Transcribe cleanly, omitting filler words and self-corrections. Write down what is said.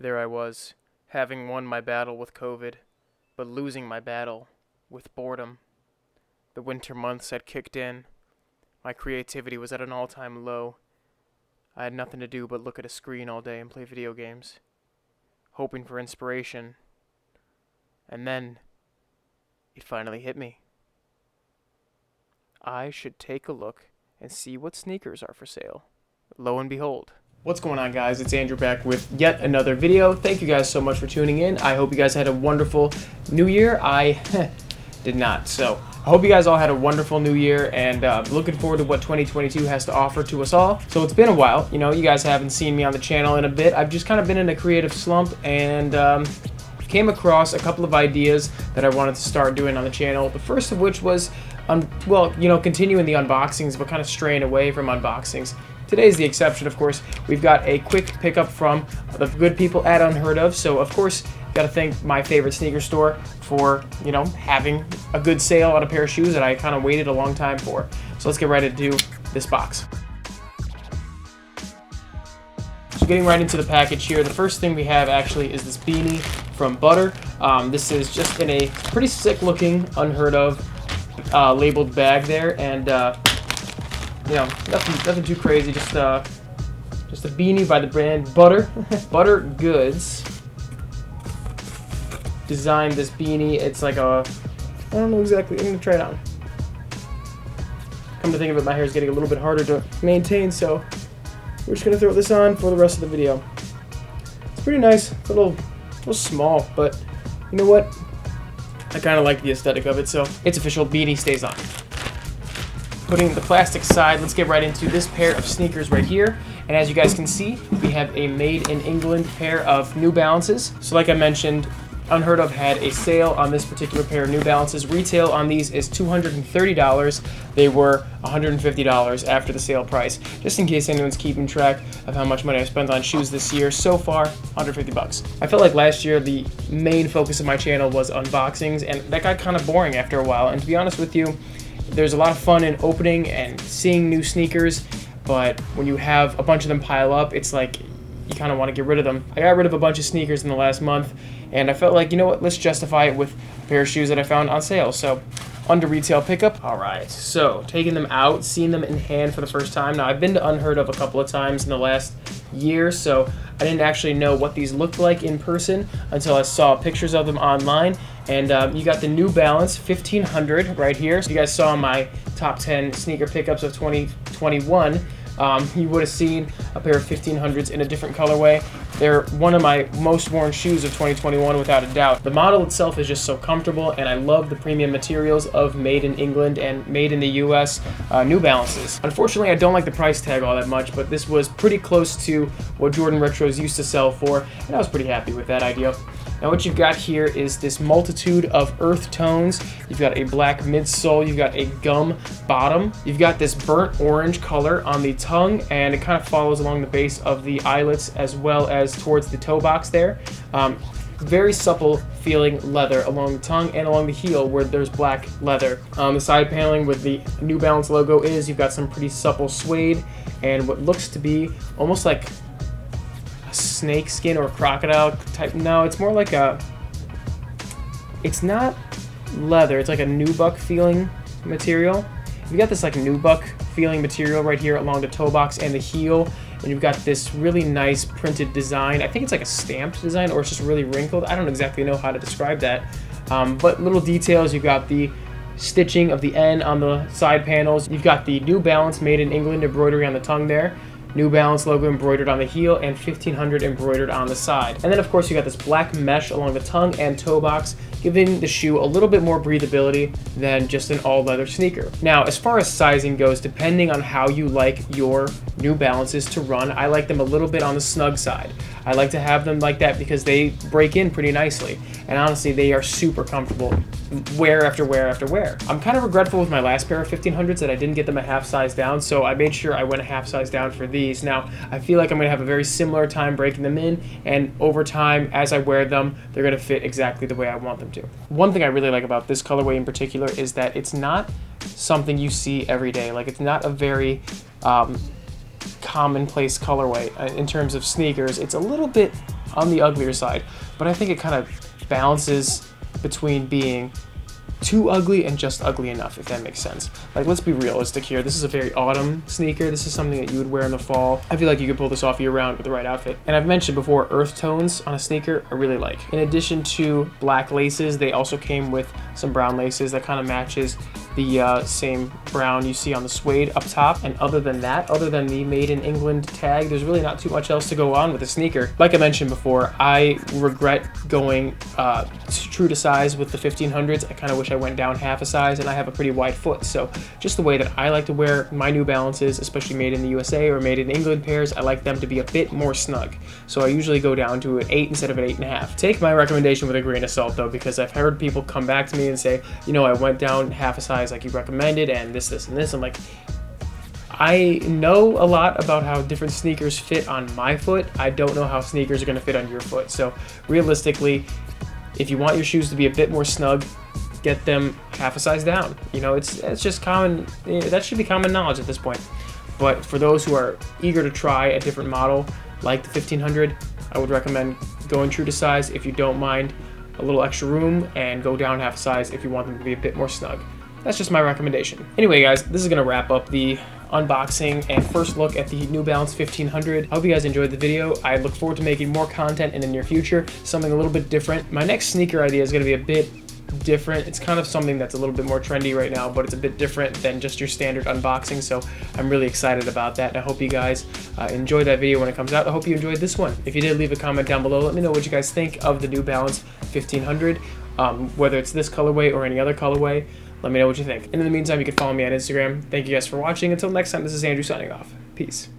There I was, having won my battle with COVID, but losing my battle with boredom. The winter months had kicked in. My creativity was at an all-time low. I had nothing to do but look at a screen all day and play video games, hoping for inspiration. And then, it finally hit me. I should take a look and see what sneakers are for sale. Lo and behold. What's going on, guys? It's Andrew back with yet another video. Thank you guys so much for tuning in. I hope you guys had a wonderful new year. I did not. So I hope you guys all had a wonderful new year, and looking forward to what 2022 has to offer to us all. So it's been a while. You guys haven't seen me on the channel in a bit. I've just kind of been in a creative slump, and came across a couple of ideas that I wanted to start doing on the channel. The first of which was, continuing the unboxings, but kind of straying away from unboxings. Today's the exception, of course. We've got a quick pickup from the good people at Unheard Of. So, of course, got to thank my favorite sneaker store for, having a good sale on a pair of shoes that I kind of waited a long time for. So let's get right into this box. So getting right into the package here, the first thing we have actually is this beanie from Butter. This is just in a pretty sick looking Unheard Of labeled bag there, and nothing too crazy, just a beanie by the brand Butter. Butter Goods designed this beanie. It's like I don't know exactly, I'm gonna try it on. Come to think of it, my hair is getting a little bit harder to maintain, so we're just gonna throw this on for the rest of the video. It's pretty nice. It's a little small, but you know what? I kind of like the aesthetic of it, so it's official. Beanie stays on. Putting the plastic aside, let's get right into this pair of sneakers right here. And as you guys can see, we have a made in England pair of New Balances. So like I mentioned, Unheard Of had a sale on this particular pair of New Balances. Retail on these is $230. They were $150 after the sale price. Just in case anyone's keeping track of how much money I spent on shoes this year, so far, 150 bucks. I felt like last year the main focus of my channel was unboxings, and that got kind of boring after a while. And to be honest with you, there's a lot of fun in opening and seeing new sneakers, but when you have a bunch of them pile up, it's like you kind of want to get rid of them. I got rid of a bunch of sneakers in the last month, and I felt like, you know what, let's justify it with a pair of shoes that I found on sale. So, under retail pickup. All right, so taking them out, seeing them in hand for the first time. Now, I've been to Unheard Of a couple of times in the last year, so I didn't actually know what these looked like in person until I saw pictures of them online. And you got the New Balance 1500 right here. So you guys saw my top 10 sneaker pickups of 2021. You would have seen a pair of 1500s in a different colorway. They're one of my most worn shoes of 2021 without a doubt. The model itself is just so comfortable, and I love the premium materials of made in England and made in the US New Balances. Unfortunately, I don't like the price tag all that much, but this was pretty close to what Jordan Retros used to sell for, and I was pretty happy with that idea. Now what you've got here is this multitude of earth tones. You've got a black midsole, you've got a gum bottom, you've got this burnt orange color on the tongue, and it kind of follows along the base of the eyelets as well as towards the toe box there. Very supple feeling leather along the tongue and along the heel where there's black leather. The side paneling with the New Balance logo is, you've got some pretty supple suede and what looks to be almost like snake skin or crocodile type. No, it's more like it's not leather, it's like a nubuck feeling material. You got this like nubuck feeling material right here along the toe box and the heel, and you've got this really nice printed design. I think it's like a stamped design, or it's just really wrinkled. I don't exactly know how to describe that, but little details. You've got the stitching of the N on the side panels. You've got the New Balance made in England embroidery on the tongue there. New Balance logo embroidered on the heel, and 1500 embroidered on the side. And then of course you got this black mesh along the tongue and toe box, giving the shoe a little bit more breathability than just an all leather sneaker. Now, as far as sizing goes, depending on how you like your New Balances to run, I like them a little bit on the snug side. I like to have them like that because they break in pretty nicely. And honestly, they are super comfortable wear after wear after wear. I'm kind of regretful with my last pair of 1500s that I didn't get them a half size down, so I made sure I went a half size down for these. Now, I feel like I'm gonna have a very similar time breaking them in, and over time, as I wear them, they're gonna fit exactly the way I want them to. One thing I really like about this colorway in particular is that it's not something you see every day. Like, it's not a very commonplace colorway in terms of sneakers. It's a little bit on the uglier side, but I think it kind of balances between being too ugly and just ugly enough, if that makes sense. Like, let's be realistic here. This is a very autumn sneaker. This is something that you would wear in the fall. I feel like you could pull this off year round with the right outfit. And I've mentioned before, earth tones on a sneaker I really like. In addition to black laces, they also came with some brown laces that kind of matches the same brown you see on the suede up top. And other than that, other than the made in England tag, there's really not too much else to go on with the sneaker. Like I mentioned before, I regret going true to size with the 1500s. I kind of wish I went down half a size, and I have a pretty wide foot. So just the way that I like to wear my New Balances, especially made in the USA or made in England pairs, I like them to be a bit more snug. So I usually go down to an 8 instead of an 8.5. Take my recommendation with a grain of salt though, because I've heard people come back to me and say, you know, I went down half a size like you recommended, and this, and this. I'm like, I know a lot about how different sneakers fit on my foot. I don't know how sneakers are going to fit on your foot. So realistically, if you want your shoes to be a bit more snug, get them half a size down. You know, it's just common, that should be common knowledge at this point. But for those who are eager to try a different model like the 1500, I would recommend going true to size if you don't mind a little extra room, and go down half a size if you want them to be a bit more snug. That's just my recommendation. Anyway, guys, this is going to wrap up the unboxing and first look at the New Balance 1500. I hope you guys enjoyed the video. I look forward to making more content in the near future, something a little bit different. My next sneaker idea is going to be a bit different. It's kind of something that's a little bit more trendy right now, but it's a bit different than just your standard unboxing, so I'm really excited about that, and I hope you guys enjoy that video when it comes out. I hope you enjoyed this one. If you did, leave a comment down below. Let me know what you guys think of the New Balance 1500, whether it's this colorway or any other colorway. Let me know what you think. And in the meantime, you can follow me on Instagram. Thank you guys for watching. Until next time, this is Andrew signing off. Peace.